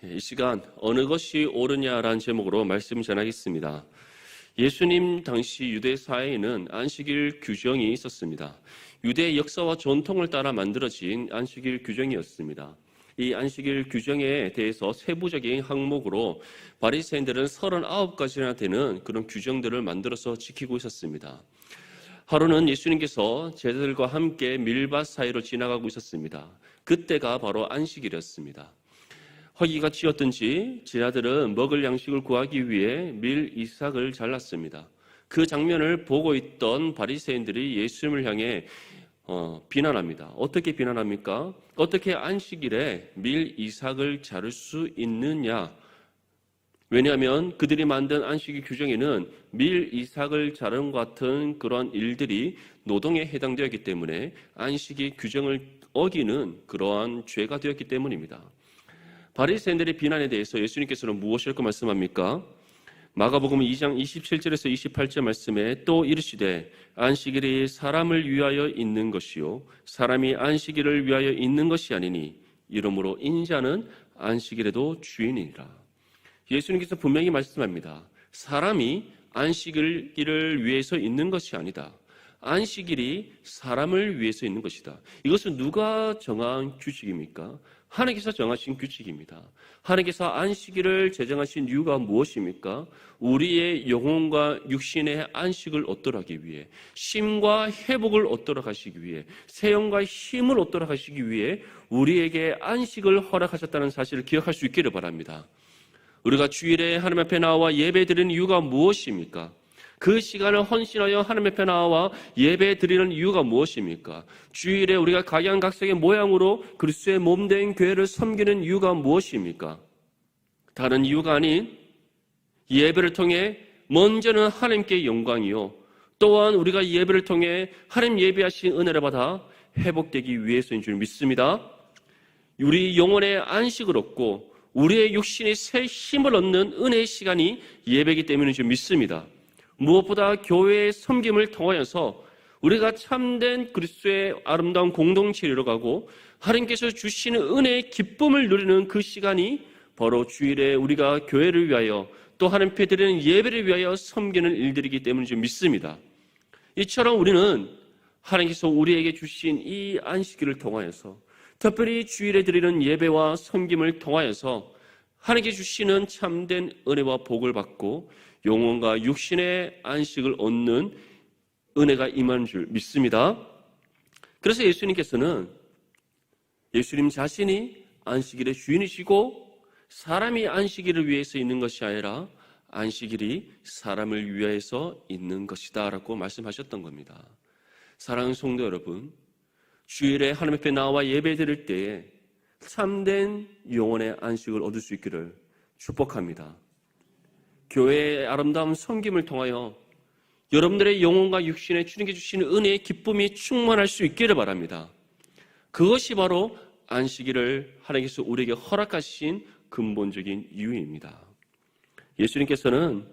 이 시간 어느 것이 옳으냐라는 제목으로 말씀 전하겠습니다. 예수님 당시 유대 사회에는 안식일 규정이 있었습니다. 유대 역사와 전통을 따라 만들어진 안식일 규정이었습니다. 이 안식일 규정에 대해서 세부적인 항목으로 바리새인들은 39가지나 되는 그런 규정들을 만들어서 지키고 있었습니다. 하루는 예수님께서 제자들과 함께 밀밭 사이로 지나가고 있었습니다. 그때가 바로 안식일이었습니다. 허기가 지었든지 제자들은 먹을 양식을 구하기 위해 밀 이삭을 잘랐습니다. 그 장면을 보고 있던 바리새인들이 예수님을 향해 비난합니다. 어떻게 비난합니까? 어떻게 안식일에 밀 이삭을 자를 수 있느냐? 왜냐하면 그들이 만든 안식일 규정에는 밀 이삭을 자르는 것 같은 그런 일들이 노동에 해당되었기 때문에 안식일 규정을 어기는 그러한 죄가 되었기 때문입니다. 바리새인들의 비난에 대해서 예수님께서는 무엇이라고 말씀합니까? 마가복음 2장 27절에서 28절 말씀에 또 이르시되 안식일이 사람을 위하여 있는 것이요 사람이 안식일을 위하여 있는 것이 아니니 이러므로 인자는 안식일에도 주인이니라. 예수님께서 분명히 말씀합니다. 사람이 안식일을 위해서 있는 것이 아니다. 안식일이 사람을 위해서 있는 것이다. 이것은 누가 정한 규칙입니까? 하나님께서 정하신 규칙입니다. 하나님께서 안식일을 제정하신 이유가 무엇입니까? 우리의 영혼과 육신의 안식을 얻도록 하기 위해, 쉼과 회복을 얻도록 하시기 위해, 세영과 힘을 얻도록 하시기 위해 우리에게 안식을 허락하셨다는 사실을 기억할 수 있기를 바랍니다. 우리가 주일에 하나님 앞에 나와 예배드리는 이유가 무엇입니까? 그 시간을 헌신하여 하나님 앞에 나와 예배 드리는 이유가 무엇입니까? 주일에 우리가 각양각색의 모양으로 그리스도의 몸된 교회를 섬기는 이유가 무엇입니까? 다른 이유가 아닌 예배를 통해 먼저는 하나님께 영광이요 또한 우리가 예배를 통해 하나님 예배하신 은혜를 받아 회복되기 위해서인 줄 믿습니다. 우리 영혼의 안식을 얻고 우리의 육신의 새 힘을 얻는 은혜의 시간이 예배이기 때문인 줄 믿습니다. 무엇보다 교회의 섬김을 통하여서 우리가 참된 그리스도의 아름다운 공동체를 이뤄가고 하나님께서 주시는 은혜의 기쁨을 누리는 그 시간이 바로 주일에 우리가 교회를 위하여 또 하나님께 드리는 예배를 위하여 섬기는 일들이기 때문인 줄 믿습니다. 이처럼 우리는 하나님께서 우리에게 주신 이 안식일을 통하여서 특별히 주일에 드리는 예배와 섬김을 통하여서 하나님께 주시는 참된 은혜와 복을 받고 영혼과 육신의 안식을 얻는 은혜가 임한 줄 믿습니다. 그래서 예수님께서는 예수님 자신이 안식일의 주인이시고 사람이 안식일을 위해서 있는 것이 아니라 안식일이 사람을 위해서 있는 것이다 라고 말씀하셨던 겁니다. 사랑하는 성도 여러분, 주일에 하나님 앞에 나와 예배 드릴 때에 참된 영혼의 안식을 얻을 수 있기를 축복합니다. 교회의 아름다운 섬김을 통하여 여러분들의 영혼과 육신에 주님께 주시는 은혜의 기쁨이 충만할 수 있기를 바랍니다. 그것이 바로 안식일을 하나님께서 우리에게 허락하신 근본적인 이유입니다. 예수님께서는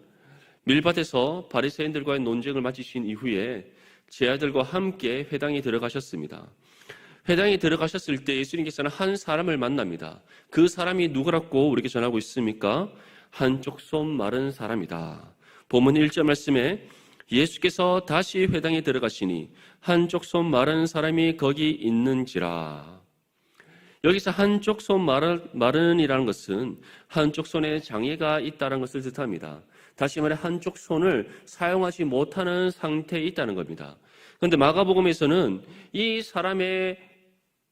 밀밭에서 바리새인들과의 논쟁을 마치신 이후에 제자들과 함께 회당에 들어가셨습니다. 회당에 들어가셨을 때 예수님께서는 한 사람을 만납니다. 그 사람이 누구라고 우리에게 전하고 있습니까? 한쪽 손 마른 사람이다. 본문 1절 말씀에 예수께서 다시 회당에 들어가시니 한쪽 손 마른 사람이 거기 있는지라. 여기서 한쪽 손 마른이라는 것은 한쪽 손에 장애가 있다는 것을 뜻합니다. 다시 말해 한쪽 손을 사용하지 못하는 상태에 있다는 겁니다. 그런데 마가복음에서는 이 사람의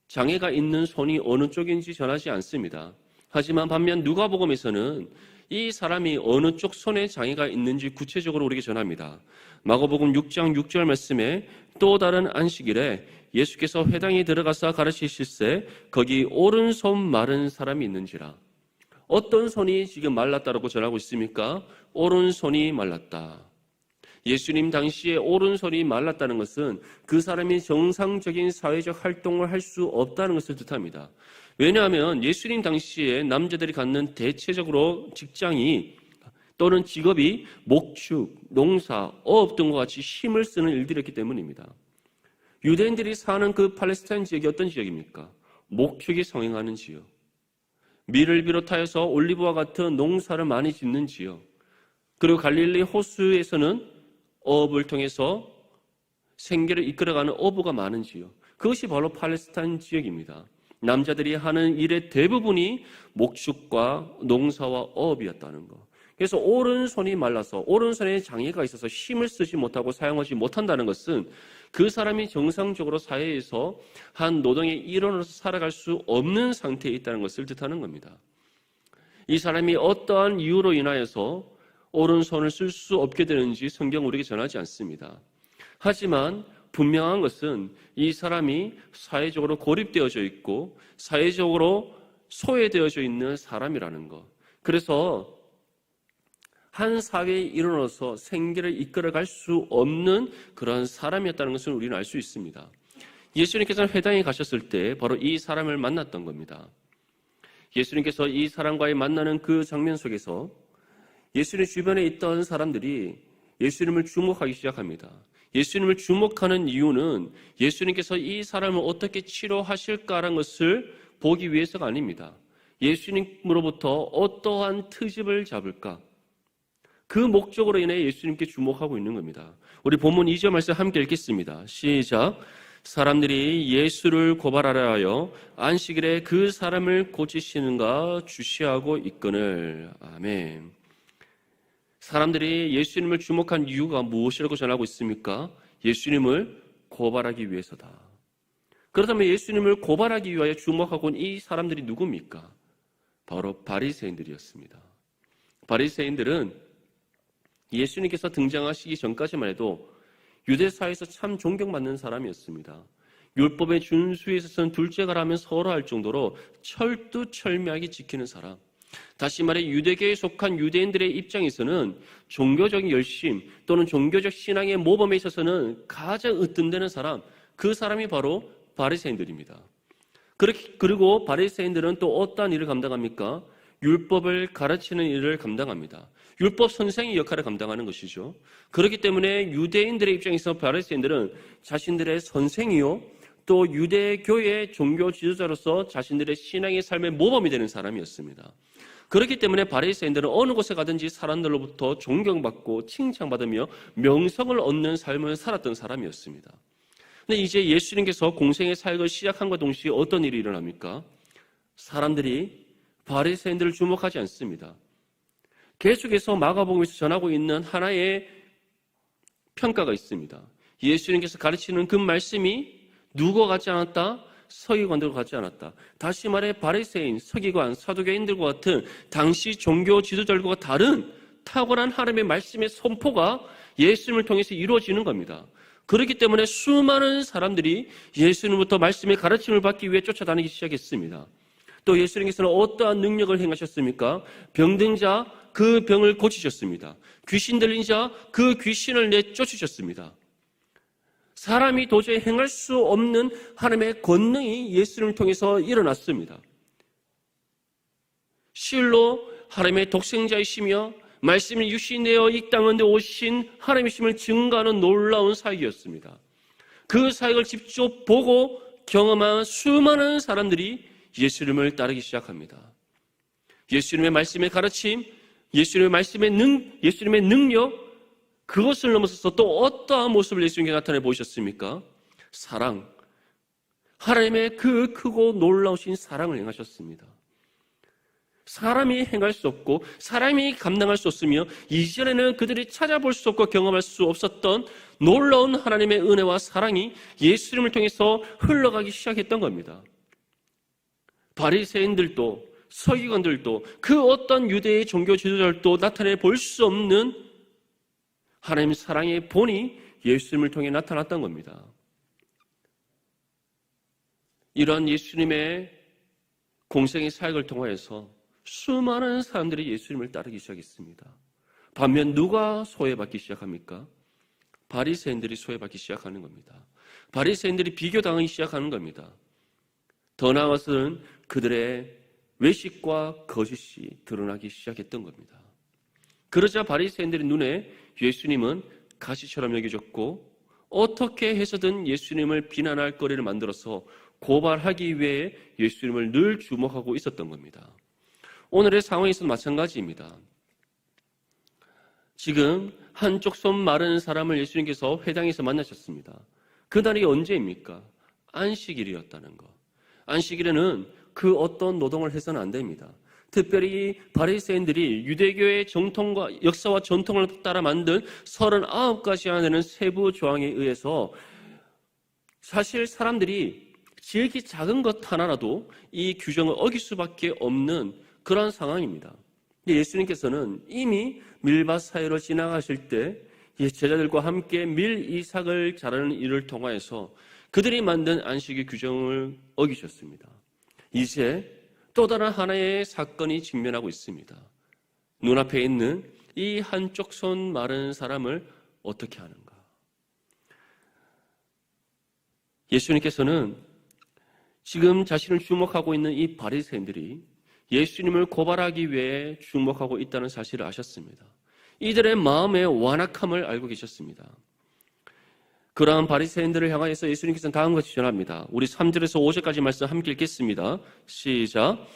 장애가 있는 손이 어느 쪽인지 전하지 않습니다. 하지만 반면 누가복음에서는 이 사람이 어느 쪽 손에 장애가 있는지 구체적으로 우리에게 전합니다. 마가복음 6장 6절 말씀에 또 다른 안식일에 예수께서 회당에 들어가서 가르치실세 거기 오른손 마른 사람이 있는지라. 어떤 손이 지금 말랐다고 전하고 있습니까? 오른손이 말랐다. 예수님 당시에 오른손이 말랐다는 것은 그 사람이 정상적인 사회적 활동을 할 수 없다는 것을 뜻합니다. 왜냐하면 예수님 당시에 남자들이 갖는 대체적으로 직장이 또는 직업이 목축, 농사, 어업 등과 같이 힘을 쓰는 일들이었기 때문입니다. 유대인들이 사는 그 팔레스타인 지역이 어떤 지역입니까? 목축이 성행하는 지역. 밀을 비롯하여서 올리브와 같은 농사를 많이 짓는 지역, 그리고 갈릴리 호수에서는 어업을 통해서 생계를 이끌어가는 어부가 많은 지역, 그것이 바로 팔레스타인 지역입니다. 남자들이 하는 일의 대부분이 목축과 농사와 어업이었다는 것. 그래서 오른손이 말라서 오른손에 장애가 있어서 힘을 쓰지 못하고 사용하지 못한다는 것은 그 사람이 정상적으로 사회에서 한 노동의 일원으로서 살아갈 수 없는 상태에 있다는 것을 뜻하는 겁니다. 이 사람이 어떠한 이유로 인하여서 오른손을 쓸 수 없게 되는지 성경은 우리에게 전하지 않습니다. 하지만 분명한 것은 이 사람이 사회적으로 고립되어져 있고 사회적으로 소외되어져 있는 사람이라는 것. 그래서 한 사회의 일원으로서 생계를 이끌어갈 수 없는 그런 사람이었다는 것을 우리는 알 수 있습니다. 예수님께서는 회당에 가셨을 때 바로 이 사람을 만났던 겁니다. 예수님께서 이 사람과의 만나는 그 장면 속에서 예수님 주변에 있던 사람들이 예수님을 주목하기 시작합니다. 예수님을 주목하는 이유는 예수님께서 이 사람을 어떻게 치료하실까라는 것을 보기 위해서가 아닙니다. 예수님으로부터 어떠한 트집을 잡을까? 그 목적으로 인해 예수님께 주목하고 있는 겁니다. 우리 본문 2절 말씀 함께 읽겠습니다. 시작. 사람들이 예수를 고발하려 하여 안식일에 그 사람을 고치시는가 주시하고 있거늘. 아멘. 사람들이 예수님을 주목한 이유가 무엇이라고 전하고 있습니까? 예수님을 고발하기 위해서다. 그렇다면 예수님을 고발하기 위하여 주목하고 온 이 사람들이 누굽니까? 바로 바리새인들이었습니다. 바리새인들은 예수님께서 등장하시기 전까지만 해도 유대사회에서 참 존경받는 사람이었습니다. 율법의 준수에 있어서는 둘째가라면 서로 할 정도로 철두철미하게 지키는 사람. 다시 말해 유대교에 속한 유대인들의 입장에서는 종교적인 열심 또는 종교적 신앙의 모범에 있어서는 가장 으뜸되는 사람, 그 사람이 바로 바리새인들입니다. 그리고 바리새인들은 또 어떠한 일을 감당합니까? 율법을 가르치는 일을 감당합니다. 율법 선생의 역할을 감당하는 것이죠. 그렇기 때문에 유대인들의 입장에서 바리새인들은 자신들의 선생이요 또 유대교의 종교 지도자로서 자신들의 신앙의 삶의 모범이 되는 사람이었습니다. 그렇기 때문에 바리새인들은 어느 곳에 가든지 사람들로부터 존경받고 칭찬받으며 명성을 얻는 삶을 살았던 사람이었습니다. 근데 이제 예수님께서 공생의 사역을 시작함과 동시에 어떤 일이 일어납니까? 사람들이 바리새인들을 주목하지 않습니다. 계속해서 마가복음에서 전하고 있는 하나의 평가가 있습니다. 예수님께서 가르치는 그 말씀이 누구와 같지 않았다? 서기관들과 같지 않았다. 다시 말해 바리새인, 서기관, 사두개인들과 같은 당시 종교 지도자들과 다른 탁월한 하나님의 말씀의 선포가 예수님을 통해서 이루어지는 겁니다. 그렇기 때문에 수많은 사람들이 예수님부터 말씀의 가르침을 받기 위해 쫓아다니기 시작했습니다. 또 예수님께서는 어떠한 능력을 행하셨습니까? 병든 자, 그 병을 고치셨습니다. 귀신 들린 자, 그 귀신을 내쫓으셨습니다. 사람이 도저히 행할 수 없는 하나님의 권능이 예수님을 통해서 일어났습니다. 실로 하나님의 독생자이시며 말씀이 육신되어 이 땅에 오신 하나님이심을 증거하는 놀라운 사역이었습니다. 그 사역을 직접 보고 경험한 수많은 사람들이 예수님을 따르기 시작합니다. 예수님의 말씀의 가르침, 예수님의 말씀의 예수님의 능력, 그것을 넘어서서 또 어떠한 모습을 예수님께 나타내 보이셨습니까? 사랑, 하나님의 그 크고 놀라우신 사랑을 행하셨습니다. 사람이 행할 수 없고 사람이 감당할 수 없으며 이전에는 그들이 찾아볼 수 없고 경험할 수 없었던 놀라운 하나님의 은혜와 사랑이 예수님을 통해서 흘러가기 시작했던 겁니다. 바리새인들도 서기관들도 그 어떤 유대의 종교 지도자들도 나타내 볼 수 없는 하나님의 사랑의 본이 예수님을 통해 나타났던 겁니다. 이러한 예수님의 공생의 사역을 통하여서 수많은 사람들이 예수님을 따르기 시작했습니다. 반면 누가 소외받기 시작합니까? 바리새인들이 소외받기 시작하는 겁니다. 바리새인들이 비교당하기 시작하는 겁니다. 더 나아가서는 그들의 외식과 거짓이 드러나기 시작했던 겁니다. 그러자 바리새인들의 눈에 예수님은 가시처럼 여겨졌고 어떻게 해서든 예수님을 비난할 거리를 만들어서 고발하기 위해 예수님을 늘 주목하고 있었던 겁니다. 오늘의 상황에서도 마찬가지입니다. 지금 한쪽 손 마른 사람을 예수님께서 회당에서 만나셨습니다. 그날이 언제입니까? 안식일이었다는 것. 안식일에는 그 어떤 노동을 해서는 안 됩니다. 특별히 바리새인들이 유대교의 정통과 역사와 전통을 따라 만든 39가지나 되는 세부 조항에 의해서 사실 사람들이 지극히 작은 것 하나라도 이 규정을 어길 수밖에 없는 그런 상황입니다. 예수님께서는 이미 밀밭 사이로 지나가실 때 제자들과 함께 밀 이삭을 자라는 일을 통하여서 그들이 만든 안식의 규정을 어기셨습니다. 이제 또 다른 하나의 사건이 직면하고 있습니다. 눈앞에 있는 이 한쪽 손 마른 사람을 어떻게 하는가? 예수님께서는 지금 자신을 주목하고 있는 이 바리새인들이 예수님을 고발하기 위해 주목하고 있다는 사실을 아셨습니다. 이들의 마음의 완악함을 알고 계셨습니다. 그러한 바리새인들을 향하여서 예수님께서는 다음과 같이 전합니다. 우리 3절에서 5절까지 말씀 함께 읽겠습니다. 시작.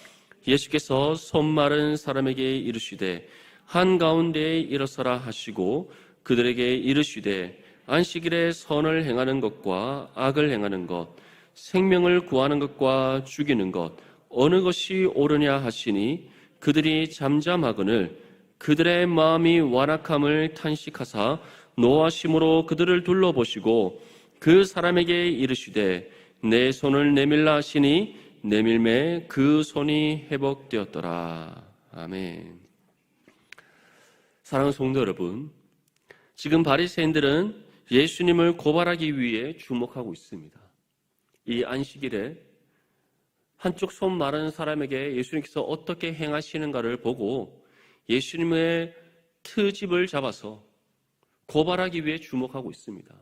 예수께서 손 마른 사람에게 이르시되 한가운데에 일어서라 하시고 그들에게 이르시되 안식일에 선을 행하는 것과 악을 행하는 것, 생명을 구하는 것과 죽이는 것 어느 것이 옳으냐 하시니 그들이 잠잠하거늘 그들의 마음이 완악함을 탄식하사 노하심으로 그들을 둘러보시고 그 사람에게 이르시되 내 손을 내밀라 하시니 내밀매 그 손이 회복되었더라. 아멘. 사랑하는 성도 여러분, 지금 바리새인들은 예수님을 고발하기 위해 주목하고 있습니다. 이 안식일에 한쪽 손 마른 사람에게 예수님께서 어떻게 행하시는가를 보고 예수님의 트집을 잡아서 고발하기 위해 주목하고 있습니다.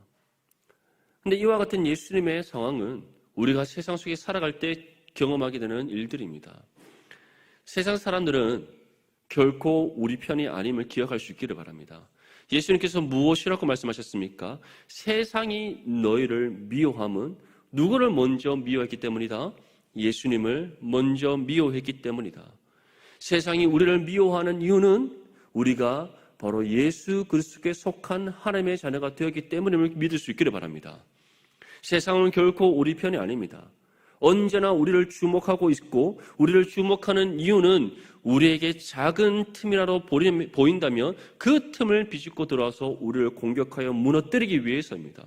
그런데 이와 같은 예수님의 상황은 우리가 세상 속에 살아갈 때 경험하게 되는 일들입니다. 세상 사람들은 결코 우리 편이 아님을 기억할 수 있기를 바랍니다. 예수님께서 무엇이라고 말씀하셨습니까? 세상이 너희를 미워함은 누구를 먼저 미워했기 때문이다? 예수님을 먼저 미워했기 때문이다. 세상이 우리를 미워하는 이유는 우리가 바로 예수 그리스도께 속한 하나님의 자녀가 되었기 때문임을 믿을 수 있기를 바랍니다. 세상은 결코 우리 편이 아닙니다. 언제나 우리를 주목하고 있고 우리를 주목하는 이유는 우리에게 작은 틈이라도 보인다면 그 틈을 비집고 들어와서 우리를 공격하여 무너뜨리기 위해서입니다.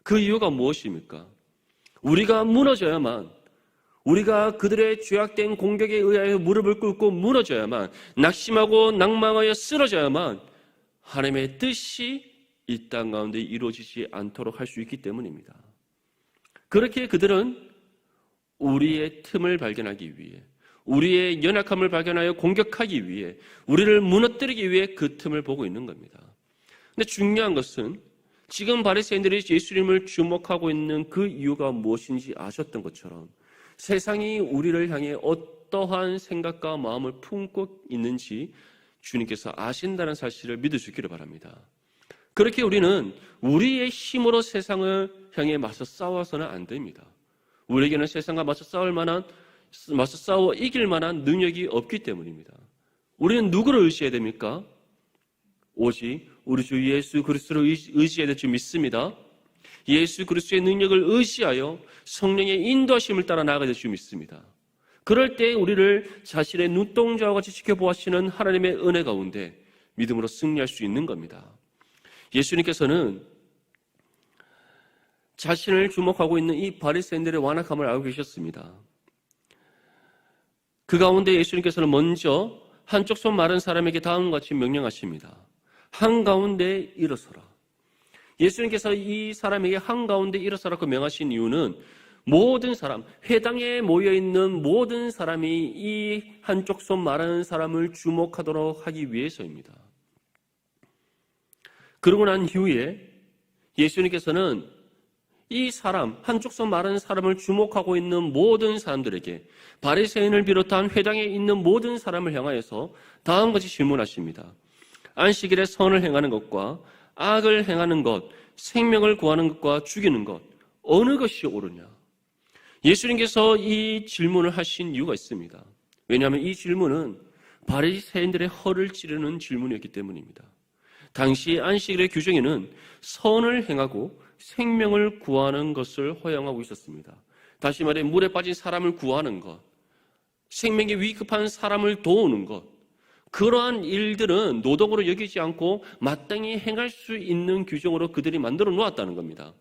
그 이유가 무엇입니까? 우리가 무너져야만, 우리가 그들의 죄악된 공격에 의하여 무릎을 꿇고 무너져야만, 낙심하고 낭망하여 쓰러져야만 하나님의 뜻이 이 땅 가운데 이루어지지 않도록 할 수 있기 때문입니다. 그렇게 그들은 우리의 틈을 발견하기 위해, 우리의 연약함을 발견하여 공격하기 위해, 우리를 무너뜨리기 위해 그 틈을 보고 있는 겁니다. 근데 중요한 것은 지금 바리새인들이 예수님을 주목하고 있는 그 이유가 무엇인지 아셨던 것처럼 세상이 우리를 향해 어떠한 생각과 마음을 품고 있는지 주님께서 아신다는 사실을 믿을 수 있기를 바랍니다. 그렇게 우리는 우리의 힘으로 세상을 향해 맞서 싸워서는 안 됩니다. 우리에게는 세상과 맞서 싸워 이길 만한 능력이 없기 때문입니다. 우리는 누구를 의지해야 됩니까? 오직 우리 주 예수 그리스도를 의지해야 될 줄 믿습니다. 예수 그리스도의 능력을 의지하여 성령의 인도하심을 따라 나아가야 될 줄 믿습니다. 그럴 때 우리를 자신의 눈동자와 같이 지켜보시는 하나님의 은혜 가운데 믿음으로 승리할 수 있는 겁니다. 예수님께서는 자신을 주목하고 있는 이 바리새인들의 완악함을 알고 계셨습니다. 그 가운데 예수님께서는 먼저 한쪽 손 마른 사람에게 다음과 같이 명령하십니다. 한가운데 일어서라. 예수님께서 이 사람에게 한가운데 일어서라고 명하신 이유는 모든 사람, 회당에 모여있는 모든 사람이 이 한쪽 손 마른 사람을 주목하도록 하기 위해서입니다. 그러고 난 이후에 예수님께서는 이 사람, 한쪽 손 마른 사람을 주목하고 있는 모든 사람들에게, 바리새인을 비롯한 회당에 있는 모든 사람을 향하여서 다음과 같이 질문하십니다. 안식일에 선을 행하는 것과 악을 행하는 것, 생명을 구하는 것과 죽이는 것, 어느 것이 옳으냐? 예수님께서 이 질문을 하신 이유가 있습니다. 왜냐하면 이 질문은 바리새인들의 허를 찌르는 질문이었기 때문입니다. 당시 안식일의 규정에는 선을 행하고 생명을 구하는 것을 허용하고 있었습니다. 다시 말해 물에 빠진 사람을 구하는 것, 생명에 위급한 사람을 도우는 것, 그러한 일들은 노동으로 여기지 않고 마땅히 행할 수 있는 규정으로 그들이 만들어 놓았다는 겁니다.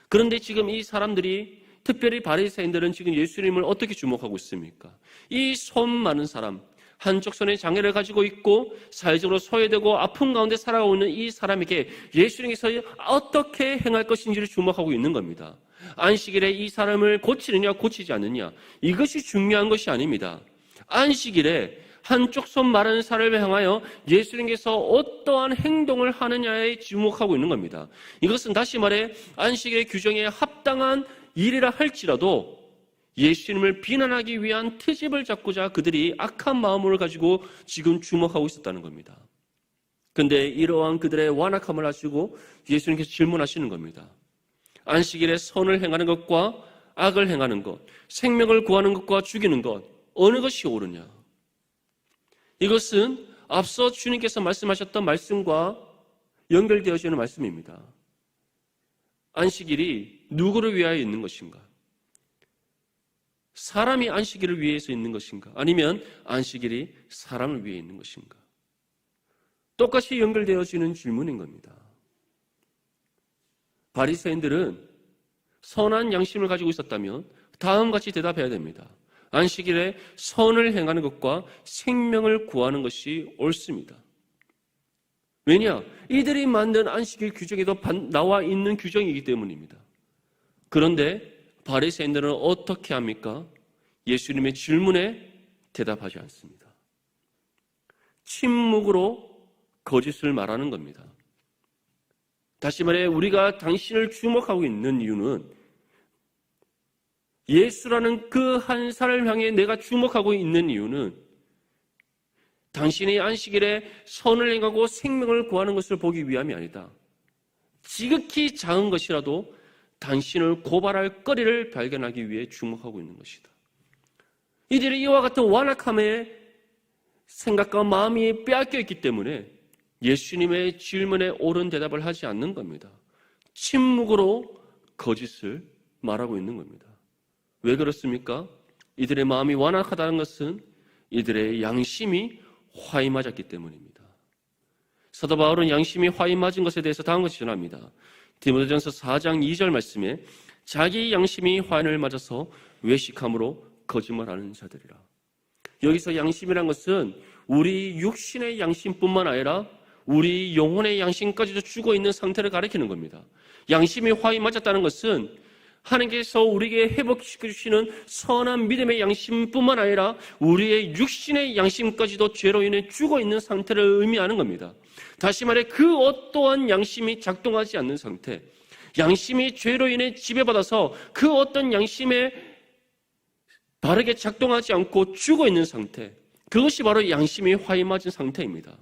그런데 지금 이 사람들이, 특별히 바리새인들은 지금 예수님을 어떻게 주목하고 있습니까? 이 손 많은 사람, 한쪽 손에 장애를 가지고 있고 사회적으로 소외되고 아픔 가운데 살아가고 있는 이 사람에게 예수님께서 어떻게 행할 것인지를 주목하고 있는 겁니다. 안식일에 이 사람을 고치느냐 고치지 않느냐, 이것이 중요한 것이 아닙니다. 안식일에 한쪽 손 마른 사람을 향하여 예수님께서 어떠한 행동을 하느냐에 주목하고 있는 겁니다. 이것은 다시 말해 안식일의 규정에 합당한 일이라 할지라도 예수님을 비난하기 위한 트집을 잡고자 그들이 악한 마음을 가지고 지금 주목하고 있었다는 겁니다. 그런데 이러한 그들의 완악함을 아시고 예수님께서 질문하시는 겁니다. 안식일에 선을 행하는 것과 악을 행하는 것, 생명을 구하는 것과 죽이는 것, 어느 것이 옳으냐? 이것은 앞서 주님께서 말씀하셨던 말씀과 연결되어지는 말씀입니다. 안식일이 누구를 위하여 있는 것인가? 사람이 안식일을 위해서 있는 것인가? 아니면 안식일이 사람을 위해 있는 것인가? 똑같이 연결되어지는 질문인 겁니다. 바리새인들은 선한 양심을 가지고 있었다면 다음같이 대답해야 됩니다. 안식일에 선을 행하는 것과 생명을 구하는 것이 옳습니다. 왜냐? 이들이 만든 안식일 규정에도 나와 있는 규정이기 때문입니다. 그런데 바리새인들은 어떻게 합니까? 예수님의 질문에 대답하지 않습니다. 침묵으로 거짓을 말하는 겁니다. 다시 말해 우리가 당신을 주목하고 있는 이유는 예수라는 그 한 사람을 향해 내가 주목하고 있는 이유는 당신의 안식일에 선을 행하고 생명을 구하는 것을 보기 위함이 아니다. 지극히 작은 것이라도 당신을 고발할 거리를 발견하기 위해 주목하고 있는 것이다. 이들이 이와 같은 완악함의 생각과 마음이 빼앗겨 있기 때문에 예수님의 질문에 옳은 대답을 하지 않는 겁니다. 침묵으로 거짓을 말하고 있는 겁니다. 왜 그렇습니까? 이들의 마음이 완악하다는 것은 이들의 양심이 화이 맞았기 때문입니다. 사도 바울은 양심이 화이 맞은 것에 대해서 다음같이 전합니다. 디모데전서 4장 2절 말씀에 자기 양심이 화인을 맞아서 외식함으로 거짓말하는 자들이라. 여기서 양심이란 것은 우리 육신의 양심뿐만 아니라 우리 영혼의 양심까지도 죽어 있는 상태를 가리키는 겁니다. 양심이 화이 맞았다는 것은 하나님께서 우리에게 회복시켜 주시는 선한 믿음의 양심뿐만 아니라 우리의 육신의 양심까지도 죄로 인해 죽어 있는 상태를 의미하는 겁니다. 다시 말해 그 어떠한 양심이 작동하지 않는 상태, 양심이 죄로 인해 지배받아서 그 어떤 양심에 바르게 작동하지 않고 죽어 있는 상태, 그것이 바로 양심이 화이 맞은 상태입니다.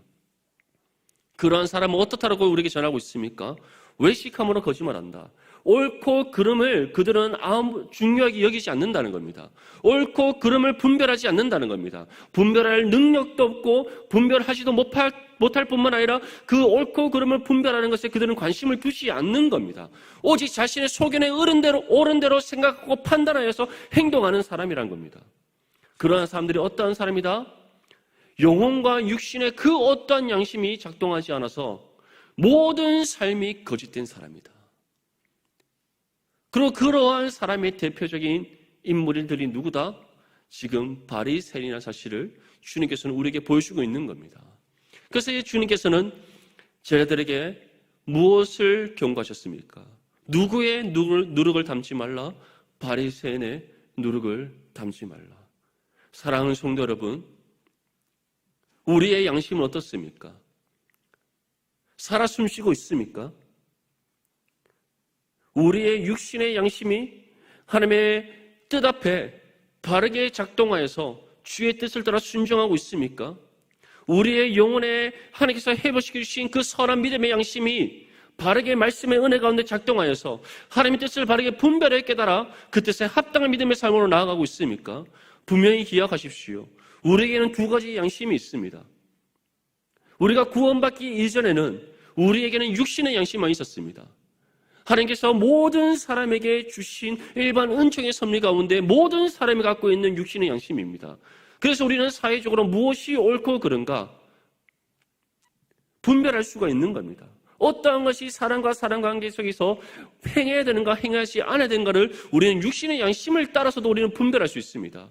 그러한 사람은 어떻다라고 우리에게 전하고 있습니까? 외식함으로 거짓말한다. 옳고 그름을 그들은 아무 중요하게 여기지 않는다는 겁니다. 옳고 그름을 분별하지 않는다는 겁니다. 분별할 능력도 없고 분별하지도 못할 뿐만 아니라 그 옳고 그름을 분별하는 것에 그들은 관심을 두지 않는 겁니다. 오직 자신의 소견에 옳은 대로 생각하고 판단하여서 행동하는 사람이란 겁니다. 그러한 사람들이 어떠한 사람이다? 영혼과 육신의 그 어떠한 양심이 작동하지 않아서 모든 삶이 거짓된 사람이다. 그리고 그러한 사람의 대표적인 인물들이 누구다? 지금 바리새인이라는 사실을 주님께서는 우리에게 보여주고 있는 겁니다. 그래서 주님께서는 제자들에게 무엇을 경고하셨습니까? 누구의 누룩을 담지 말라? 바리새인의 누룩을 담지 말라. 사랑하는 성도 여러분, 우리의 양심은 어떻습니까? 살아 숨쉬고 있습니까? 우리의 육신의 양심이 하나님의 뜻 앞에 바르게 작동하여서 주의 뜻을 따라 순종하고 있습니까? 우리의 영혼에 하나님께서 회복시켜 주신 그 선한 믿음의 양심이 바르게 말씀의 은혜 가운데 작동하여서 하나님의 뜻을 바르게 분별해 깨달아 그 뜻에 합당한 믿음의 삶으로 나아가고 있습니까? 분명히 기억하십시오. 우리에게는 두 가지 양심이 있습니다. 우리가 구원받기 이전에는 우리에게는 육신의 양심만 있었습니다. 하나님께서 모든 사람에게 주신 일반 은총의 섭리 가운데 모든 사람이 갖고 있는 육신의 양심입니다. 그래서 우리는 사회적으로 무엇이 옳고 그른가 분별할 수가 있는 겁니다. 어떠한 것이 사람과 사람 관계 속에서 행해야 되는가 행하지 않아야 되는가를 우리는 육신의 양심을 따라서도 우리는 분별할 수 있습니다.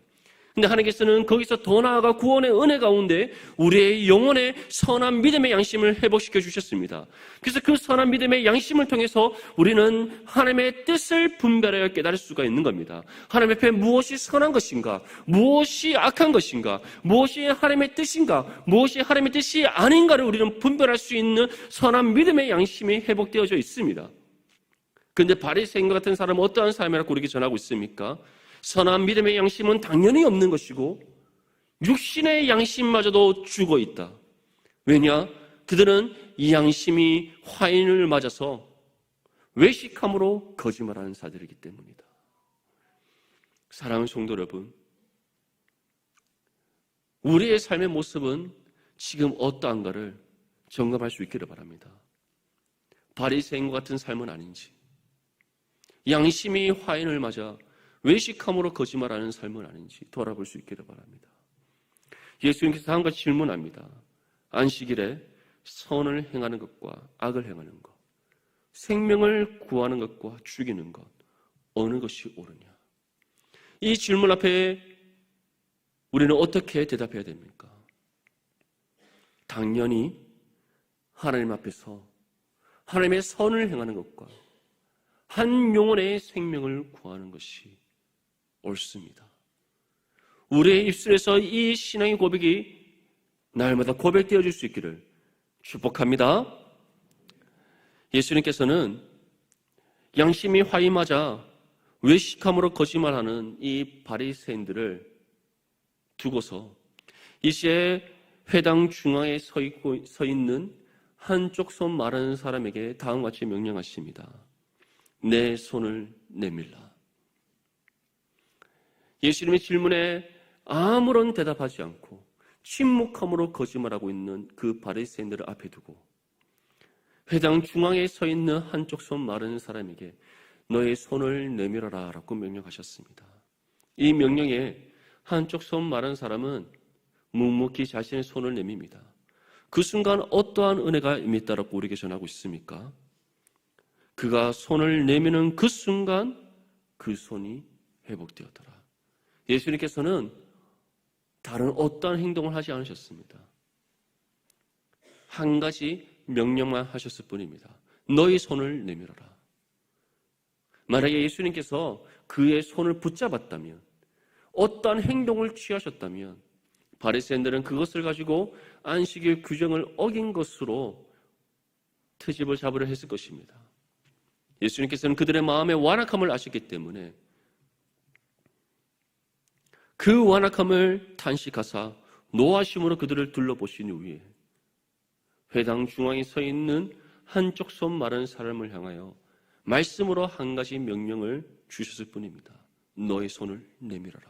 근데 하나님께서는 거기서 더 나아가 구원의 은혜 가운데 우리의 영혼의 선한 믿음의 양심을 회복시켜 주셨습니다. 그래서 그 선한 믿음의 양심을 통해서 우리는 하나님의 뜻을 분별하여 깨달을 수가 있는 겁니다. 하나님 앞에 무엇이 선한 것인가, 무엇이 악한 것인가, 무엇이 하나님의 뜻인가, 무엇이 하나님의 뜻이 아닌가를 우리는 분별할 수 있는 선한 믿음의 양심이 회복되어져 있습니다. 그런데 바리새인과 같은 사람은 어떠한 삶이라고 우리에게 전하고 있습니까? 선한 믿음의 양심은 당연히 없는 것이고 육신의 양심마저도 죽어 있다. 왜냐? 그들은 이 양심이 화인을 맞아서 외식함으로 거짓말하는 자들이기 때문이다. 사랑하는 성도 여러분, 우리의 삶의 모습은 지금 어떠한가를 점검할 수 있기를 바랍니다. 바리새인과 같은 삶은 아닌지, 양심이 화인을 맞아 외식함으로 거짓말하는 삶은 아닌지 돌아볼 수 있기를 바랍니다. 예수님께서 한 가지 질문합니다. 안식일에 선을 행하는 것과 악을 행하는 것, 생명을 구하는 것과 죽이는 것, 어느 것이 옳으냐? 이 질문 앞에 우리는 어떻게 대답해야 됩니까? 당연히 하나님 앞에서 하나님의 선을 행하는 것과 한 영혼의 생명을 구하는 것이 옳습니다. 우리의 입술에서 이 신앙의 고백이 날마다 고백되어질 수 있기를 축복합니다. 예수님께서는 양심이 화인맞아 외식함으로 거짓말하는 이 바리새인들을 두고서 이시에 회당 중앙에 서 있는 한쪽 손 마른 사람에게 다음과 같이 명령하십니다. 내 손을 내밀라. 예수님의 질문에 아무런 대답하지 않고 침묵함으로 거짓말하고 있는 그 바리새인들을 앞에 두고 회당 중앙에 서 있는 한쪽 손 마른 사람에게 너의 손을 내밀어라 라고 명령하셨습니다. 이 명령에 한쪽 손 마른 사람은 묵묵히 자신의 손을 내밉니다. 그 순간 어떠한 은혜가 임했다라고 우리에게 전하고 있습니까? 그가 손을 내미는 그 순간 그 손이 회복되었더라. 예수님께서는 다른 어떠한 행동을 하지 않으셨습니다. 한 가지 명령만 하셨을 뿐입니다. 너희 손을 내밀어라. 만약에 예수님께서 그의 손을 붙잡았다면, 어떠한 행동을 취하셨다면 바리새인들은 그것을 가지고 안식일 규정을 어긴 것으로 트집을 잡으려 했을 것입니다. 예수님께서는 그들의 마음의 완악함을 아셨기 때문에 그 완악함을 탄식하사 노하심으로 그들을 둘러보신 후에 회당 중앙에 서 있는 한쪽 손 마른 사람을 향하여 말씀으로 한 가지 명령을 주셨을 뿐입니다. 너의 손을 내밀어라.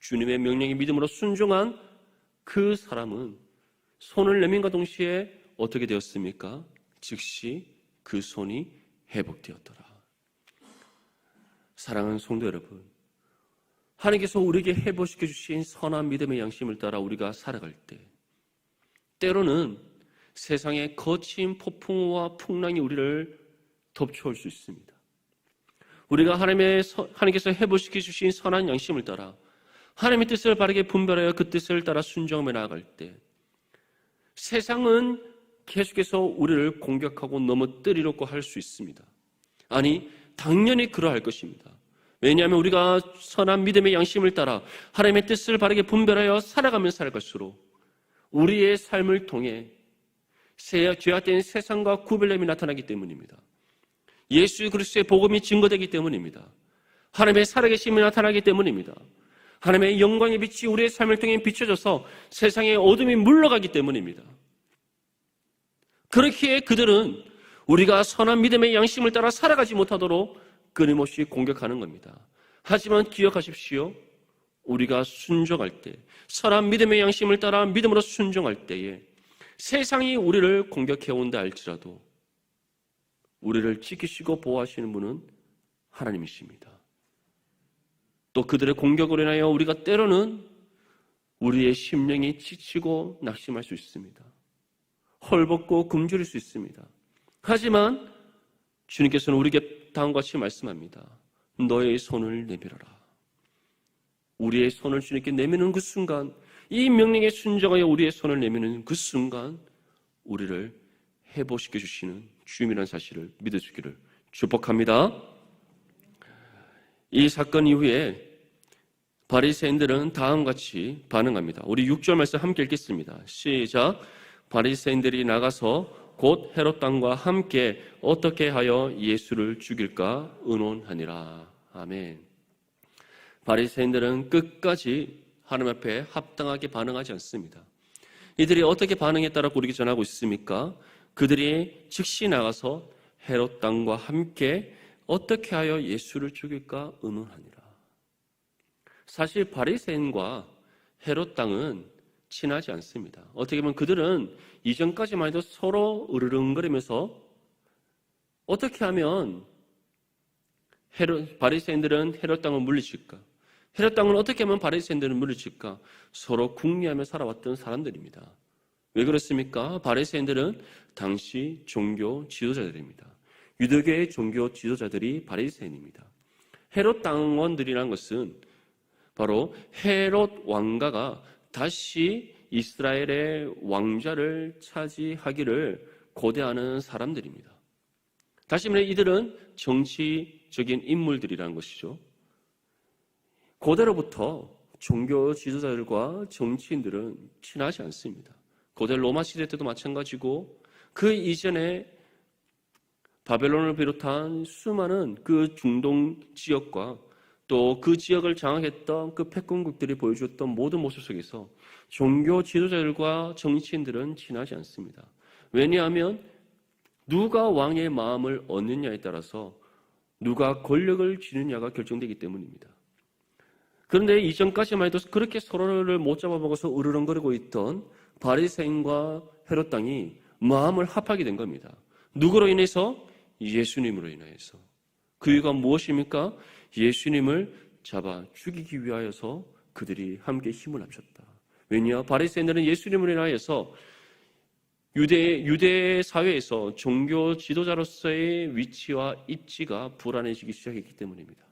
주님의 명령이 믿음으로 순종한 그 사람은 손을 내민과 동시에 어떻게 되었습니까? 즉시 그 손이 회복되었더라. 사랑하는 성도 여러분, 하나님께서 우리에게 회복시켜 주신 선한 믿음의 양심을 따라 우리가 살아갈 때 때로는 세상의 거친 폭풍우와 풍랑이 우리를 덮쳐올 수 있습니다. 우리가 하나님께서 회복시켜 주신 선한 양심을 따라 하나님의 뜻을 바르게 분별하여 그 뜻을 따라 순종하며 나아갈 때 세상은 계속해서 우리를 공격하고 넘어뜨리려고 할 수 있습니다. 아니, 당연히 그러할 것입니다. 왜냐하면 우리가 선한 믿음의 양심을 따라 하나님의 뜻을 바르게 분별하여 살아가며 살갈수록 우리의 삶을 통해 죄악된 세상과 구별됨이 나타나기 때문입니다. 예수 그리스도의 복음이 증거되기 때문입니다. 하나님의 살아계심이 나타나기 때문입니다. 하나님의 영광의 빛이 우리의 삶을 통해 비춰져서 세상의 어둠이 물러가기 때문입니다. 그렇기에 그들은 우리가 선한 믿음의 양심을 따라 살아가지 못하도록 끊임없이 공격하는 겁니다. 하지만 기억하십시오. 우리가 순종할 때, 선한 믿음의 양심을 따라 믿음으로 순종할 때에 세상이 우리를 공격해온다 할지라도 우리를 지키시고 보호하시는 분은 하나님이십니다. 또 그들의 공격으로 인하여 우리가 때로는 우리의 심령이 지치고 낙심할 수 있습니다. 헐벗고 굶주릴 수 있습니다. 하지만 주님께서는 우리에게 다음과 같이 말씀합니다. 너의 손을 내밀어라. 우리의 손을 주님께 내미는 그 순간, 이 명령에 순종하여 우리의 손을 내미는 그 순간 우리를 회복시켜 주시는 주님이라는 사실을 믿어주기를 축복합니다. 이 사건 이후에 바리새인들은 다음과 같이 반응합니다. 우리 6절 말씀 함께 읽겠습니다. 시작. 바리새인들이 나가서 곧 헤롯 왕과 함께 어떻게 하여 예수를 죽일까 의논하니라. 아멘. 바리새인들은 끝까지 하나님 앞에 합당하게 반응하지 않습니다. 이들이 어떻게 반응했다라고 우리에게 전하고 있습니까? 그들이 즉시 나가서 헤롯 왕과 함께 어떻게 하여 예수를 죽일까 의논하니라. 사실 바리새인과 헤롯 왕은 친하지 않습니다. 어떻게 보면 그들은 이전까지만 해도 서로 으르렁거리면서 어떻게 하면 바리새인들은 헤롯 왕을 물리칠까? 헤롯 왕은 어떻게 하면 바리새인들을 물리칠까? 서로 궁리하며 살아왔던 사람들입니다. 왜 그렇습니까? 바리새인들은 당시 종교 지도자들입니다. 유대교의 종교 지도자들이 바리새인입니다. 헤롯 당원들이라는 것은 바로 헤롯 왕가가 다시 이스라엘의 왕좌를 차지하기를 고대하는 사람들입니다. 다시 말해 이들은 정치적인 인물들이라는 것이죠. 고대로부터 종교 지도자들과 정치인들은 친하지 않습니다. 고대 로마 시대 때도 마찬가지고 그 이전에 바벨론을 비롯한 수많은 그 중동 지역과 또 그 지역을 장악했던 그 패권국들이 보여주었던 모든 모습 속에서 종교 지도자들과 정치인들은 친하지 않습니다. 왜냐하면 누가 왕의 마음을 얻느냐에 따라서 누가 권력을 쥐느냐가 결정되기 때문입니다. 그런데 이전까지만 해도 그렇게 서로를 못 잡아먹어서 으르렁거리고 있던 바리새인과 헤롯 왕이 마음을 합하게 된 겁니다. 누구로 인해서? 예수님으로 인하여서. 그 이유가 무엇입니까? 예수님을 잡아 죽이기 위하여서 그들이 함께 힘을 합쳤다. 왜냐? 바리새인들은 예수님을 인하여서 유대 사회에서 종교 지도자로서의 위치와 입지가 불안해지기 시작했기 때문입니다.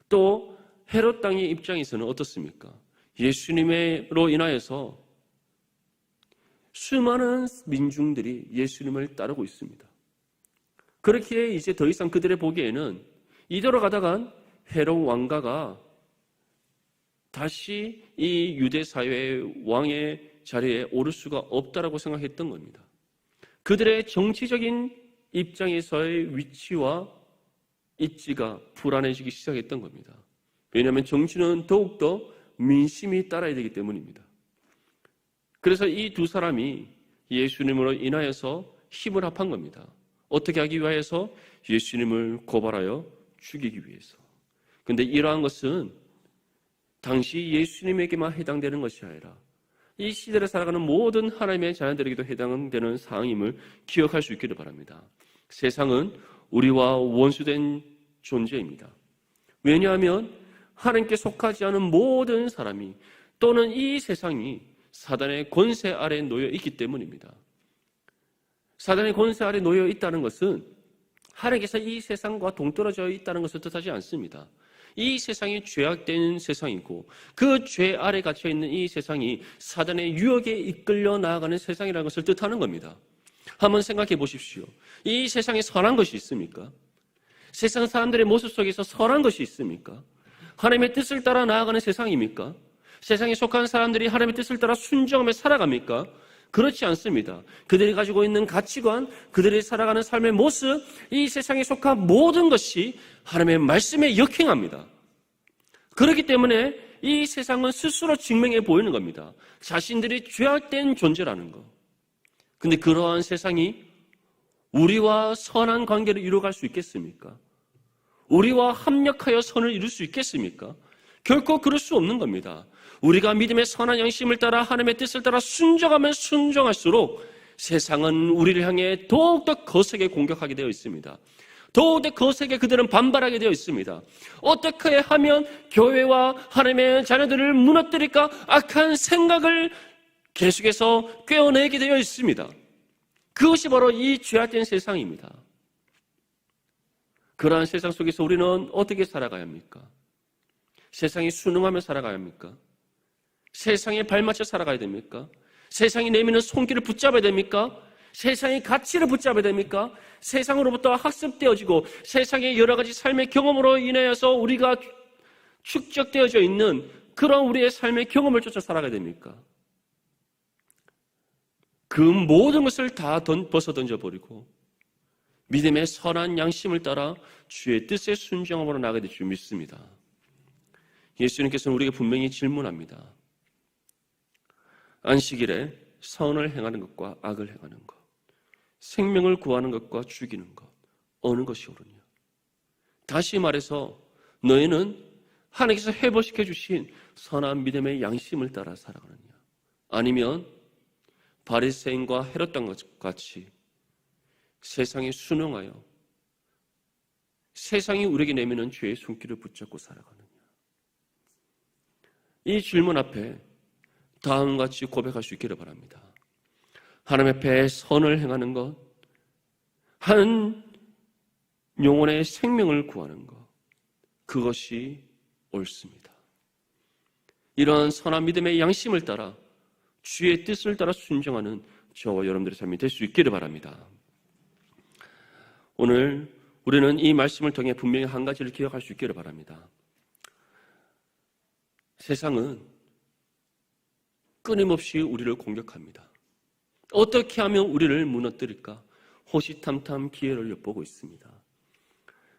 또 헤롯 왕의 입장에서는 어떻습니까? 예수님으로 인하여서 수많은 민중들이 예수님을 따르고 있습니다. 그렇기에 이제 더 이상 그들의 보기에는 이대로 가다간 헤롯 왕가가 다시 이 유대 사회의 왕의 자리에 오를 수가 없다라고 생각했던 겁니다. 그들의 정치적인 입장에서의 위치와 입지가 불안해지기 시작했던 겁니다. 왜냐하면 정치는 더욱더 민심이 따라야 되기 때문입니다. 그래서 이 두 사람이 예수님으로 인하여서 힘을 합한 겁니다. 어떻게 하기 위해서? 예수님을 고발하여 죽이기 위해서. 그런데 이러한 것은 당시 예수님에게만 해당되는 것이 아니라 이 시대를 살아가는 모든 하나님의 자녀들에게도 해당되는 사항임을 기억할 수 있기를 바랍니다. 세상은 우리와 원수된 존재입니다. 왜냐하면 하나님께 속하지 않은 모든 사람이 또는 이 세상이 사단의 권세 아래에 놓여 있기 때문입니다. 사단의 권세 아래에 놓여 있다는 것은 하나님께서 이 세상과 동떨어져 있다는 것을 뜻하지 않습니다. 이 세상이 죄악된 세상이고 그 죄 아래 갇혀있는 이 세상이 사단의 유혹에 이끌려 나아가는 세상이라는 것을 뜻하는 겁니다. 한번 생각해 보십시오. 이 세상에 선한 것이 있습니까? 세상 사람들의 모습 속에서 선한 것이 있습니까? 하나님의 뜻을 따라 나아가는 세상입니까? 세상에 속한 사람들이 하나님의 뜻을 따라 순종하며 살아갑니까? 그렇지 않습니다. 그들이 가지고 있는 가치관, 그들이 살아가는 삶의 모습, 이 세상에 속한 모든 것이 하나님의 말씀에 역행합니다. 그렇기 때문에 이 세상은 스스로 증명해 보이는 겁니다. 자신들이 죄악된 존재라는 거. 근데 그러한 세상이 우리와 선한 관계를 이루어갈 수 있겠습니까? 우리와 합력하여 선을 이룰 수 있겠습니까? 결코 그럴 수 없는 겁니다. 우리가 믿음의 선한 양심을 따라 하나님의 뜻을 따라 순종하면 순종할수록 세상은 우리를 향해 더욱더 거세게 공격하게 되어 있습니다. 더욱더 거세게 그들은 반발하게 되어 있습니다. 어떻게 하면 교회와 하나님의 자녀들을 무너뜨릴까 악한 생각을 계속해서 꿰어내게 되어 있습니다. 그것이 바로 이 죄악된 세상입니다. 그러한 세상 속에서 우리는 어떻게 살아가야 합니까? 세상이 순응하며 살아가야 합니까? 세상에 발맞춰 살아가야 됩니까? 세상이 내미는 손길을 붙잡아야 됩니까? 세상의 가치를 붙잡아야 됩니까? 세상으로부터 학습되어지고 세상의 여러 가지 삶의 경험으로 인하여서 우리가 축적되어져 있는 그런 우리의 삶의 경험을 쫓아 살아가야 됩니까? 그 모든 것을 다 벗어 던져버리고 믿음의 선한 양심을 따라 주의 뜻에 순종함으로 나가게 될 줄 믿습니다. 예수님께서는 우리에게 분명히 질문합니다. 안식일에 선을 행하는 것과 악을 행하는 것, 생명을 구하는 것과 죽이는 것, 어느 것이 옳으냐? 다시 말해서 너희는 하나님께서 회복시켜 주신 선한 믿음의 양심을 따라 살아가느냐? 아니면 바리새인과 헤롯 당과 같이 세상에 순응하여 세상이 우리에게 내미는 죄의 손길을 붙잡고 살아가느냐? 이 질문 앞에 다음과 같이 고백할 수 있기를 바랍니다. 하나님 앞에 선을 행하는 것, 한 영혼의 생명을 구하는 것, 그것이 옳습니다. 이러한 선한 믿음의 양심을 따라 주의 뜻을 따라 순종하는 저와 여러분들의 삶이 될 수 있기를 바랍니다. 오늘 우리는 이 말씀을 통해 분명히 한 가지를 기억할 수 있기를 바랍니다. 세상은 끊임없이 우리를 공격합니다. 어떻게 하면 우리를 무너뜨릴까? 호시탐탐 기회를 엿보고 있습니다.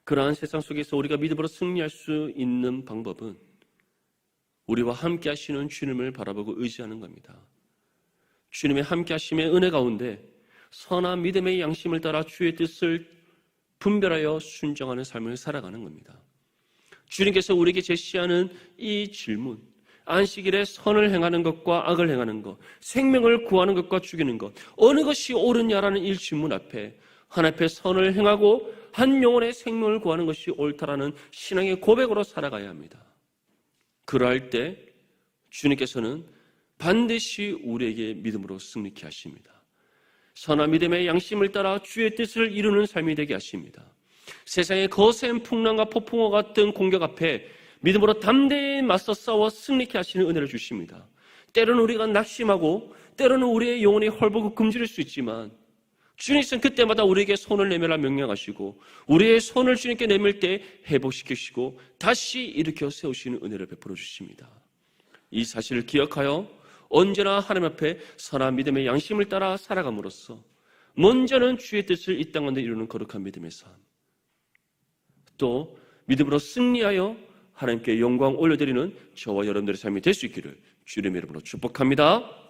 그러한 세상 속에서 우리가 믿음으로 승리할 수 있는 방법은 우리와 함께 하시는 주님을 바라보고 의지하는 겁니다. 주님의 함께 하심의 은혜 가운데 선한 믿음의 양심을 따라 주의 뜻을 분별하여 순종하는 삶을 살아가는 겁니다. 주님께서 우리에게 제시하는 이 질문, 안식일에 선을 행하는 것과 악을 행하는 것, 생명을 구하는 것과 죽이는 것, 어느 것이 옳으냐라는 이 질문 앞에 하나님 앞에 선을 행하고 한 영혼의 생명을 구하는 것이 옳다라는 신앙의 고백으로 살아가야 합니다. 그러할 때 주님께서는 반드시 우리에게 믿음으로 승리케 하십니다. 선한 믿음의 양심을 따라 주의 뜻을 이루는 삶이 되게 하십니다. 세상의 거센 풍랑과 폭풍과 같은 공격 앞에 믿음으로 담대히 맞서 싸워 승리케 하시는 은혜를 주십니다. 때로는 우리가 낙심하고 때로는 우리의 영혼이 헐벗고 굶주릴 수 있지만 주님께서는 그때마다 우리에게 손을 내밀라 명령하시고 우리의 손을 주님께 내밀 때 회복시키시고 다시 일으켜 세우시는 은혜를 베풀어 주십니다. 이 사실을 기억하여 언제나 하나님 앞에 선한 믿음의 양심을 따라 살아감으로써 먼저는 주의 뜻을 이 땅 가운데 이루는 거룩한 믿음의 삶, 또 믿음으로 승리하여 하나님께 영광 올려드리는 저와 여러분들의 삶이 될 수 있기를 주님의 이름으로 축복합니다.